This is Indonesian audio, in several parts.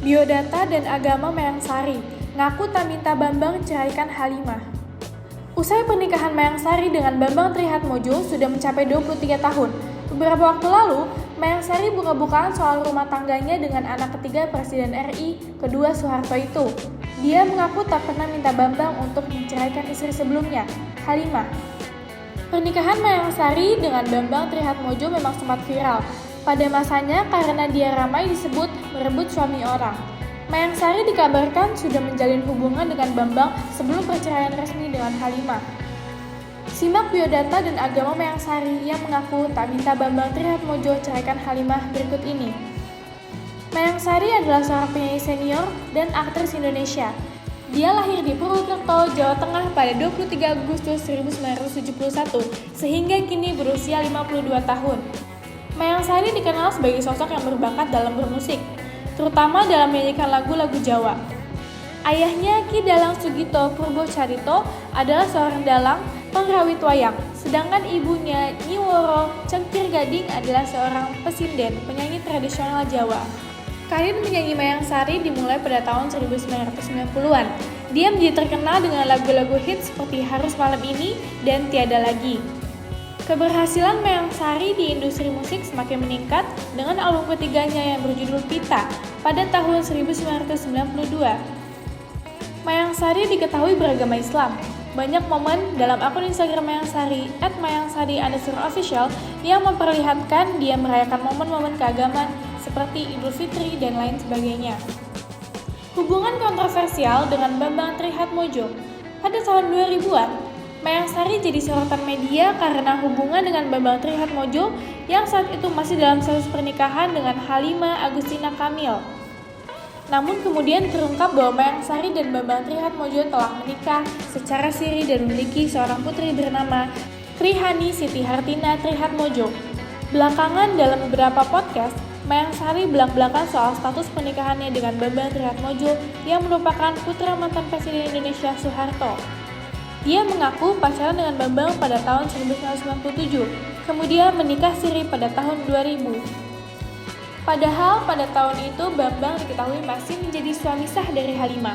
Biodata dan agama Mayang Sari, ngaku tak minta Bambang ceraikan Halimah. Usai pernikahan Mayang Sari dengan Bambang Trihatmodjo sudah mencapai 23 tahun. Beberapa waktu lalu, Mayang Sari buka-bukaan soal rumah tangganya dengan anak ketiga Presiden RI kedua Soeharto itu. Dia mengaku tak pernah minta Bambang untuk menceraikan istri sebelumnya, Halimah. Pernikahan Mayang Sari dengan Bambang Trihatmodjo memang sempat viral pada masanya karena dia ramai disebut merebut suami orang. Mayang Sari dikabarkan sudah menjalin hubungan dengan Bambang sebelum perceraian resmi dengan Halimah. Simak biodata dan agama Mayang Sari yang mengaku tak minta Bambang Trihatmodjo ceraikan Halimah berikut ini. Mayang Sari adalah seorang penyanyi senior dan aktris Indonesia. Dia lahir di Purwokerto, Jawa Tengah pada 23 Agustus 1971 sehingga kini berusia 52 tahun. Mayang Sari dikenal sebagai sosok yang berbakat dalam bermusik, terutama dalam menyanyikan lagu-lagu Jawa. Ayahnya Ki Dalang Sugito Purbocarito adalah seorang dalang pengrawit wayang, sedangkan ibunya Nyi Woro Cengkir Gading adalah seorang pesinden, penyanyi tradisional Jawa. Karir menyanyi Mayang Sari dimulai pada tahun 1990-an. Dia menjadi terkenal dengan lagu-lagu hits seperti Harus Malam Ini dan Tiada Lagi. Keberhasilan Mayang Sari di industri musik semakin meningkat dengan album ketiganya yang berjudul Pita pada tahun 1992. Mayang Sari diketahui beragama Islam. Banyak momen dalam akun Instagram Mayang Sari @mayangsari_official yang memperlihatkan dia merayakan momen-momen keagamaan seperti Idul Fitri dan lain sebagainya. Hubungan kontroversial dengan Bambang Trihatmodjo. Pada tahun 2000-an, Mayang Sari jadi sorotan media karena hubungan dengan Bambang Trihatmodjo yang saat itu masih dalam status pernikahan dengan Halimah Agustina Kamil. Namun kemudian terungkap bahwa Mayang Sari dan Bambang Trihatmodjo telah menikah secara siri dan memiliki seorang putri bernama Trihani Siti Hartina Trihatmodjo. Belakangan dalam beberapa podcast, Mayang Sari belak-belakan soal status pernikahannya dengan Bambang Trihatmodjo yang merupakan putra mantan Presiden Indonesia Soeharto. Dia mengaku pacaran dengan Bambang pada tahun 1997, kemudian menikah siri pada tahun 2000. Padahal pada tahun itu Bambang diketahui masih menjadi suami sah dari Halimah.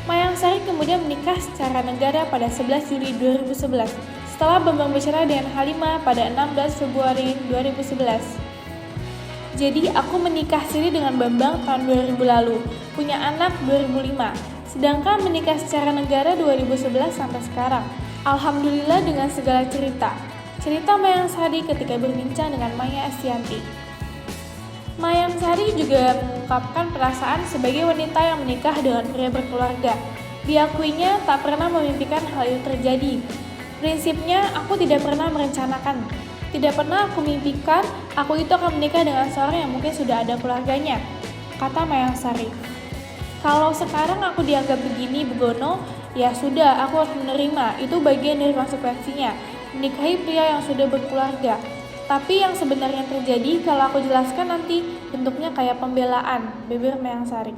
Mayang Sari kemudian menikah secara negara pada 11 Juli 2011, setelah Bambang bercerai dengan Halimah pada 16 Februari 2011. Jadi aku menikah siri dengan Bambang tahun 2000 lalu, punya anak 2005. Sedangkan menikah secara negara 2011 sampai sekarang. Alhamdulillah dengan segala cerita. Cerita Mayang Sari ketika berbincang dengan Maya Estianty. Mayang Sari juga mengungkapkan perasaan sebagai wanita yang menikah dengan pria berkeluarga. Diakuinya tak pernah memimpikan hal itu terjadi. Prinsipnya, aku tidak pernah merencanakan. Tidak pernah aku mimpikan aku itu akan menikah dengan seorang yang mungkin sudah ada keluarganya, kata Mayang Sari. Kalau sekarang aku dianggap begini begono, ya sudah, aku harus menerima. Itu bagian dari konsekuensinya, menikahi pria yang sudah berkeluarga. Tapi yang sebenarnya terjadi kalau aku jelaskan nanti bentuknya kayak pembelaan, beber Mayang Sari.